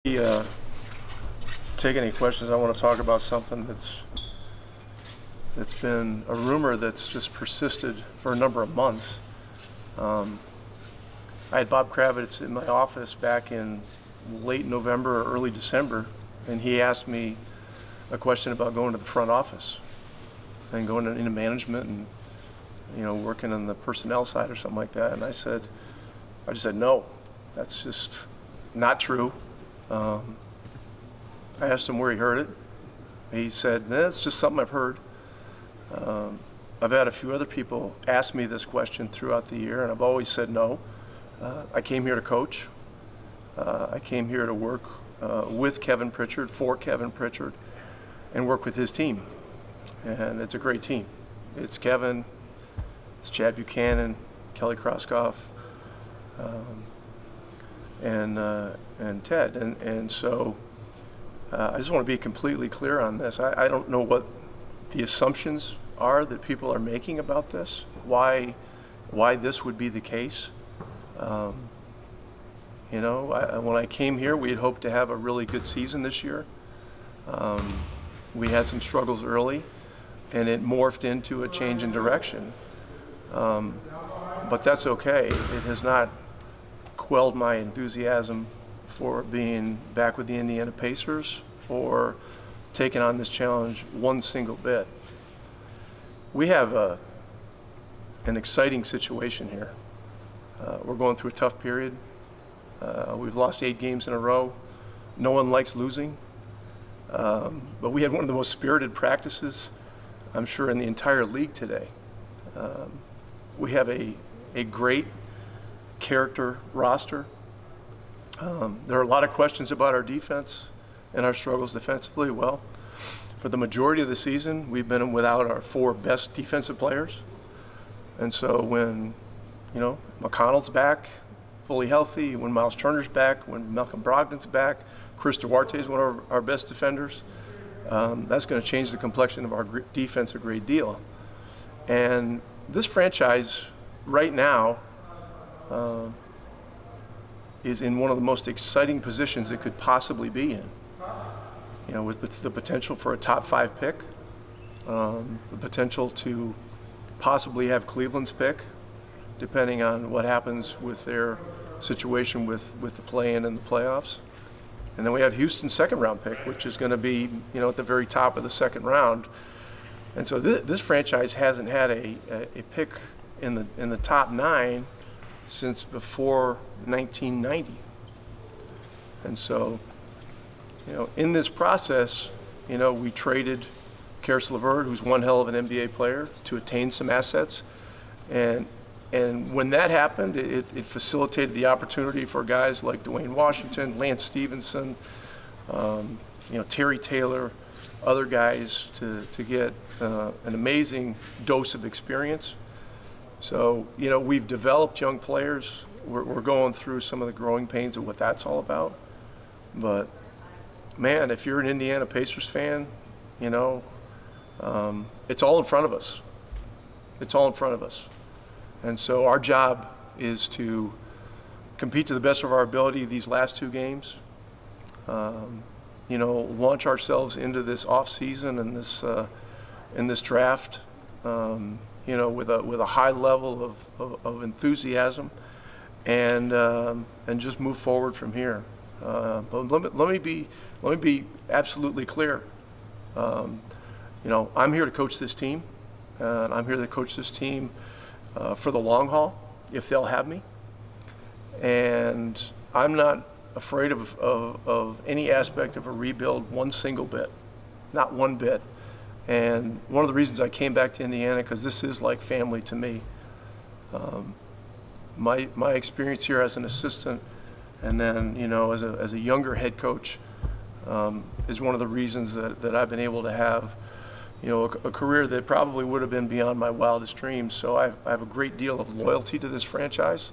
Uh, Take any questions. I want to talk about something that's been a rumor that's just persisted for a number of months. I had Bob Kravitz in my office back in late November or early December, and he asked me a question about going to the front office and going into management and working on the personnel side or something like that. And I just said no, that's just not true. I asked him where he heard it. He said, it's just something I've heard. I've had a few other people ask me this question throughout the year, and I've always said no. I came here to coach. I came here to work with Kevin Pritchard, for Kevin Pritchard, and work with his team. And it's a great team. It's Kevin, it's Chad Buchanan, Kelly Kroskoff, and Ted. And so I just want to be completely clear on this. I don't know what the assumptions are that people are making about this, why this would be the case. When I came here, we had hoped to have a really good season this year. We had some struggles early, and it morphed into a change in direction. But that's okay. It has not quelled my enthusiasm for being back with the Indiana Pacers or taking on this challenge one single bit. We have an exciting situation here. We're going through a tough period. We've lost 8 games in a row. No one likes losing. But we had one of the most spirited practices, I'm sure, in the entire league today. We have a great character roster. There are a lot of questions about our defense and our struggles defensively. Well, for the majority of the season, we've been without our 4 best defensive players. And so when, McConnell's back, fully healthy, when Miles Turner's back, when Malcolm Brogdon's back, Chris Duarte is one of our best defenders, that's going to change the complexion of our defense a great deal. And this franchise right now is in one of the most exciting positions it could possibly be in. With the potential for a top 5 pick, the potential to possibly have Cleveland's pick, depending on what happens with their situation with the play-in and the playoffs. And then we have Houston's 2nd round pick, which is going to be, at the very top of the 2nd round. And so this franchise hasn't had a pick in the top 9 since before 1990. And so, in this process, we traded Karis LeVert, who's one hell of an NBA player, to attain some assets. And when that happened, it facilitated the opportunity for guys like Dwayne Washington, Lance Stevenson, Terry Taylor, other guys to get an amazing dose of experience. So, we've developed young players. We're going through some of the growing pains of what that's all about. But, man, if you're an Indiana Pacers fan, it's all in front of us. It's all in front of us. And so our job is to compete to the best of our ability these last 2 games, launch ourselves into this off season and in this draft, with a high level of enthusiasm, and just move forward from here. But let me be absolutely clear. I'm here to coach this team, and I'm here to coach this team for the long haul, if they'll have me. And I'm not afraid of any aspect of a rebuild one single bit, not one bit. And one of the reasons I came back to Indiana, because this is like family to me. My experience here as an assistant, and then as a younger head coach, is one of the reasons that I've been able to have a career that probably would have been beyond my wildest dreams. So I have a great deal of loyalty to this franchise,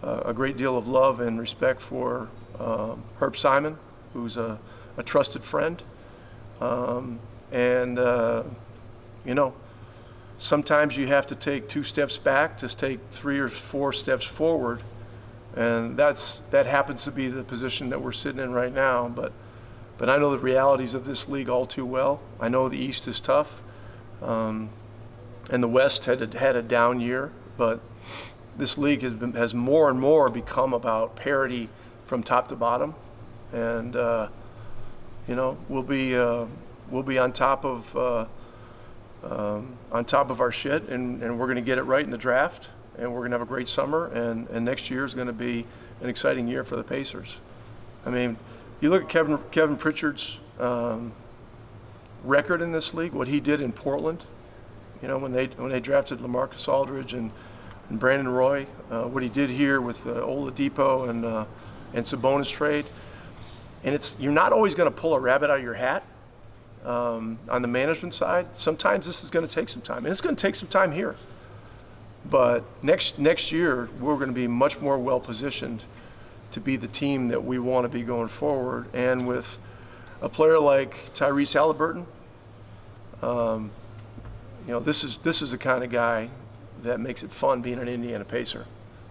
a great deal of love and respect for Herb Simon, who's a trusted friend. Sometimes you have to take 2 steps back to take 3 or 4 steps forward And that happens to be the position that we're sitting in right now. But I know the realities of this league all too well. I know the East is tough, and the West had a down year. But this league has more and more become about parity from top to bottom, and you know, we'll be on top of our shit, and we're going to get it right in the draft, and we're going to have a great summer, and next year is going to be an exciting year for the Pacers. I mean, you look at Kevin Pritchard's record in this league, what he did in Portland, you know, when they drafted LaMarcus Aldridge and Brandon Roy, what he did here with Oladipo and Sabonis trade. And you're not always going to pull a rabbit out of your hat on the management side. Sometimes this is going to take some time, and it's going to take some time here. But next year, we're going to be much more well-positioned to be the team that we want to be going forward. And with a player like Tyrese Halliburton, you know, this is the kind of guy that makes it fun being an Indiana Pacer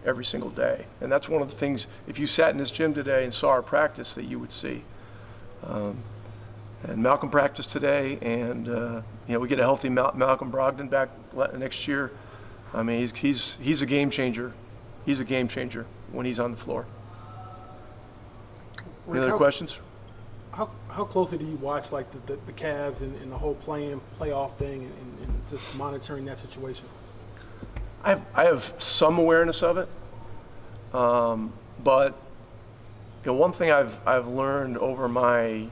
every single day. And that's one of the things, if you sat in this gym today and saw our practice, that you would see. And Malcolm practiced today, and you know, we get a healthy Malcolm Brogdon back next year. I mean, he's a game changer. He's a game changer when he's on the floor. Any other questions? How closely do you watch like the Cavs and the whole playoff thing and just monitoring that situation? I have some awareness of it, but you know, one thing I've learned over my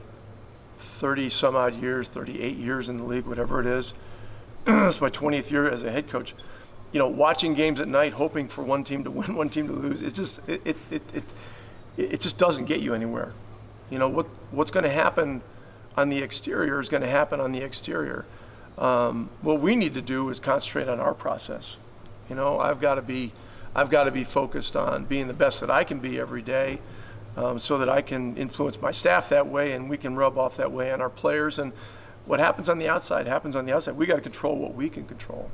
30-some-odd years, 38 years in the league, whatever it is, it's my 20th year as a head coach. You know, watching games at night, hoping for one team to win, one team to lose, it just doesn't get you anywhere. You know, what's going to happen on the exterior is going to happen on the exterior. What we need to do is concentrate on our process. You know, I've got to be focused on being the best that I can be every day, so that I can influence my staff that way, and we can rub off that way on our players. And what happens on the outside happens on the outside. We got to control what we can control.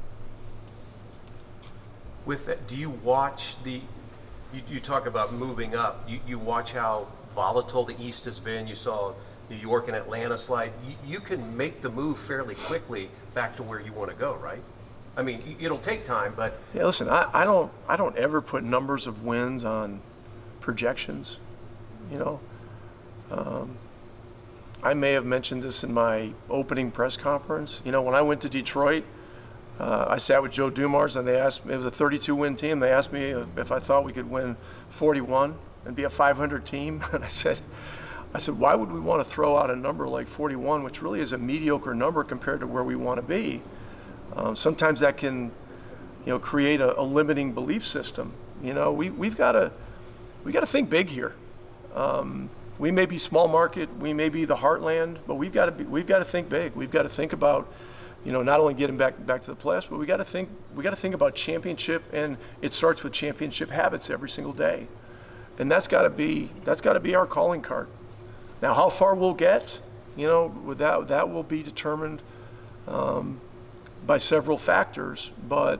With that, do you watch you talk about moving up. You watch how volatile the East has been. You saw New York and Atlanta slide. You can make the move fairly quickly back to where you want to go, right? I mean, it'll take time, but yeah. Listen, I don't ever put numbers of wins on projections. You know, I may have mentioned this in my opening press conference. You know, when I went to Detroit, I sat with Joe Dumars, and they asked me, it was a 32-win team. They asked me if I thought we could win 41 and be a 500 team, and I said, why would we want to throw out a number like 41, which really is a mediocre number compared to where we want to be? Sometimes that can, you know, create a limiting belief system. You know, we've got to think big here. We may be small market, we may be the heartland, but we've got to think big. We've got to think about, you know, not only getting back to the playoffs, but we got to think about championship, and it starts with championship habits every single day, and that's got to be our calling card. Now, how far we'll get, you know, that will be determined by several factors, but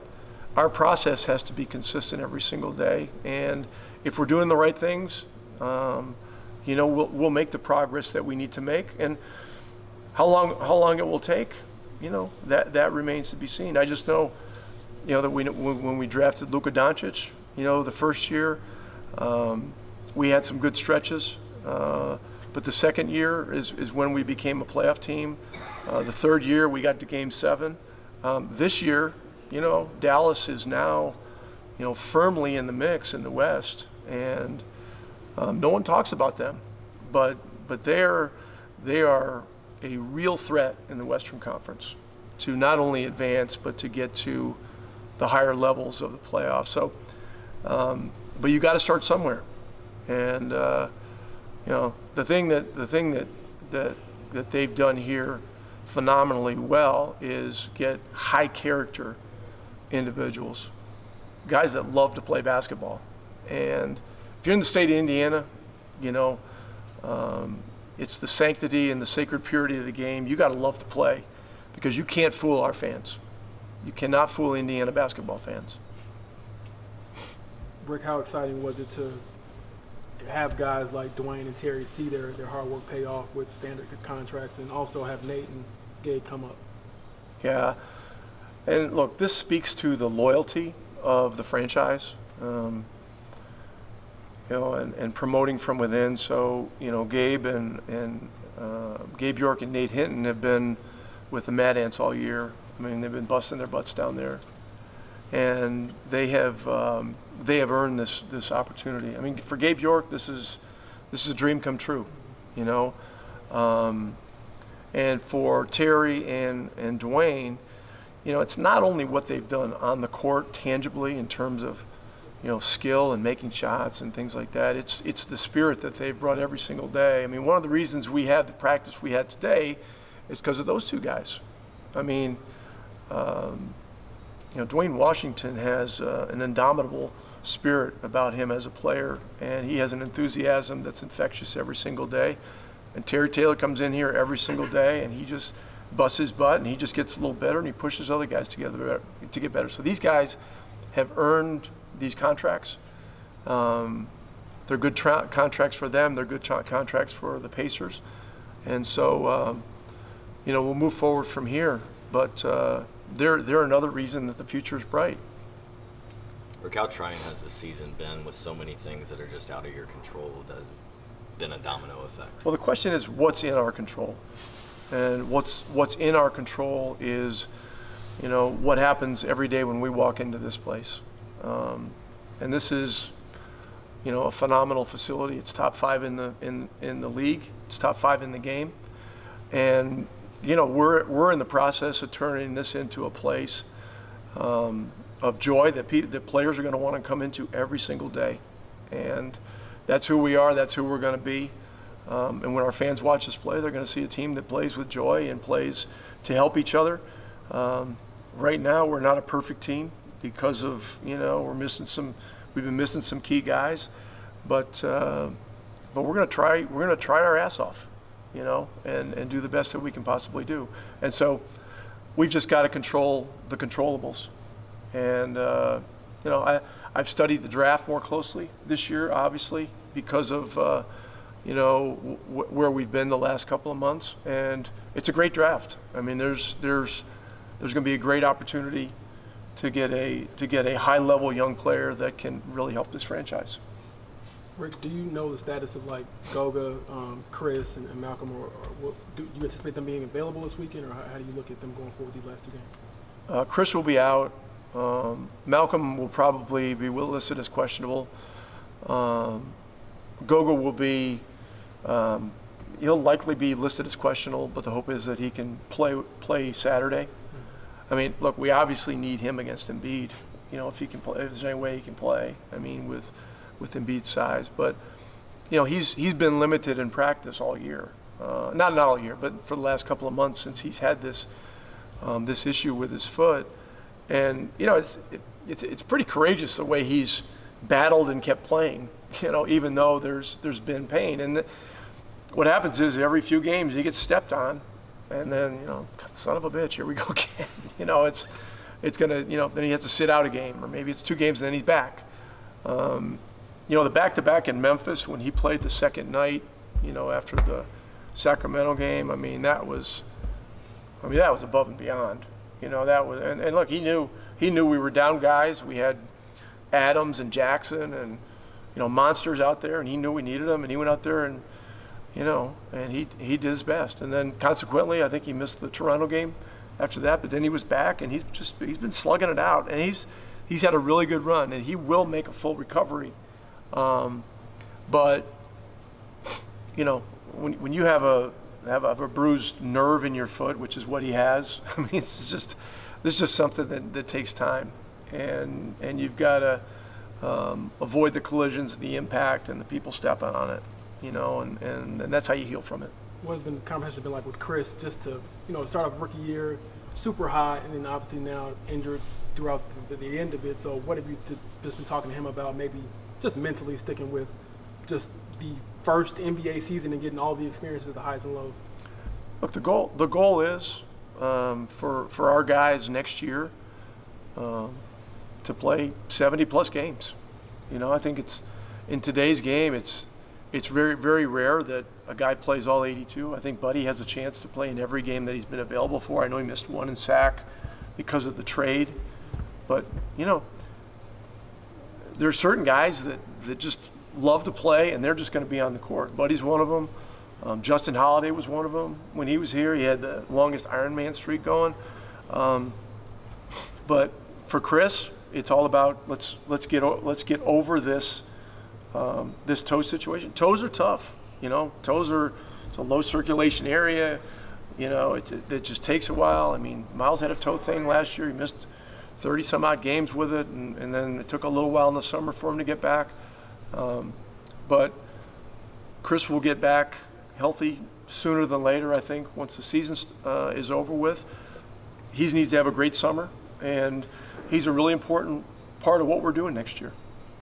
our process has to be consistent every single day. And if we're doing the right things, you know, we'll make the progress that we need to make. And how long it will take, you know, that remains to be seen. I just know, you know, that when we drafted Luka Doncic, you know, the first year, we had some good stretches. But the second year is when we became a playoff team. The third year, we got to Game 7. This year, you know, Dallas is now, you know, firmly in the mix in the West, and no one talks about them, but they are a real threat in the Western Conference to not only advance but to get to the higher levels of the playoffs. So, but you got to start somewhere, and you know, the thing that they've done here phenomenally well is get high character individuals, guys that love to play basketball. And if you're in the state of Indiana, you know, it's the sanctity and the sacred purity of the game. You got to love to play, because you can't fool our fans. You cannot fool Indiana basketball fans. Rick, how exciting was it to have guys like Dwayne and Terry see their hard work pay off with standard contracts, and also have Nate and Gabe come up? Yeah, and look, this speaks to the loyalty of the franchise, you know, and promoting from within. So, you know, Gabe York and Nate Hinton have been with the Mad Ants all year. I mean, they've been busting their butts down there, and they have earned this opportunity. I mean, for Gabe York, this is a dream come true, you know. And for Terry and Dwayne, you know, it's not only what they've done on the court tangibly in terms of, you know, skill and making shots and things like that. It's the spirit that they've brought every single day. I mean, one of the reasons we had the practice we had today is because of those two guys. I mean, you know, Dwayne Washington has an indomitable spirit about him as a player, and he has an enthusiasm that's infectious every single day. And Terry Taylor comes in here every single day, and he just busts his butt, and he just gets a little better, and he pushes other guys together to get better. So these guys have earned these contracts. They're good contracts for them. They're good contracts for the Pacers. And so, you know, we'll move forward from here. But they're another reason that the future is bright. Rick, how trying has this season been with so many things that are just out of your control that have been a domino effect? Well, the question is what's in our control. And what's in our control is, you know, what happens every day when we walk into this place. And this is, you know, a phenomenal facility. It's top 5 in the league. It's top 5 in the game. And you know, we're in the process of turning this into a place of joy that players are going to want to come into every single day. And that's who we are. That's who we're going to be. And when our fans watch us play, they're going to see a team that plays with joy and plays to help each other. Right now, we're not a perfect team because of, you know, we've been missing some key guys, but we're going to try our ass off, you know, and do the best that we can possibly do. And so we've just got to control the controllables. And, you know, I've studied the draft more closely this year, obviously, because of, you know, where we've been the last couple of months. And it's a great draft. I mean, there's going to be a great opportunity to get a high-level young player that can really help this franchise. Rick, do you know the status of like Goga, Chris, and Malcolm, or do you anticipate them being available this weekend, or how do you look at them going forward these last 2 games? Chris will be out. Malcolm will probably be listed as questionable. Goga will be, he'll likely be listed as questionable, but the hope is that he can play Saturday. I mean, look, we obviously need him against Embiid. You know, if he can play, if there's any way he can play. I mean, with Embiid's size, but you know, he's been limited in practice all year. Not all year, but for the last couple of months since he's had this issue with his foot. And you know, it's pretty courageous the way he's battled and kept playing. You know, even though there's been pain. And what happens is every few games he gets stepped on. And then, you know, son of a bitch, here we go again. You know, it's gonna, you know, then he has to sit out a game, or maybe it's 2 games and then he's back. You know, the back-to-back in Memphis when he played the second night, you know, after the Sacramento game, I mean, that was above and beyond. You know, that was, and look, he knew we were down guys. We had Adams and Jackson and, you know, monsters out there, and he knew we needed them, and he went out there and, you know, and he did his best. And then consequently, I think he missed the Toronto game after that, but then he was back, and he's been slugging it out, and he's had a really good run, and he will make a full recovery. But you know, when you have a bruised nerve in your foot, which is what he has, I mean, this is just something that takes time, and you've got to avoid the collisions, the impact, and the people stepping on it. You know, and that's how you heal from it. What has been the conversation been like with Chris, just to, you know, start off rookie year super high, and then obviously now injured throughout the end of it. So what have you just been talking to him about, maybe just mentally sticking with just the first NBA season and getting all the experiences, the highs and lows? Look, the goal is for our guys next year to play 70+ games. You know, I think it's in today's game, it's very, very rare that a guy plays all 82. I think Buddy has a chance to play in every game that he's been available for. I know he missed one in SAC because of the trade, but you know, there are certain guys that just love to play, and they're just going to be on the court. Buddy's one of them. Justin Holiday was one of them. When he was here, he had the longest Ironman streak going. But for Chris, it's all about let's get over this this toe situation. Toes are tough, you know. It's a low circulation area. You know, it just takes a while. I mean, Miles had a toe thing last year. He missed 30 some odd games with it, and then it took a little while in the summer for him to get back. But Chris will get back healthy sooner than later, I think, once the season is over with. He needs to have a great summer, and he's a really important part of what we're doing next year.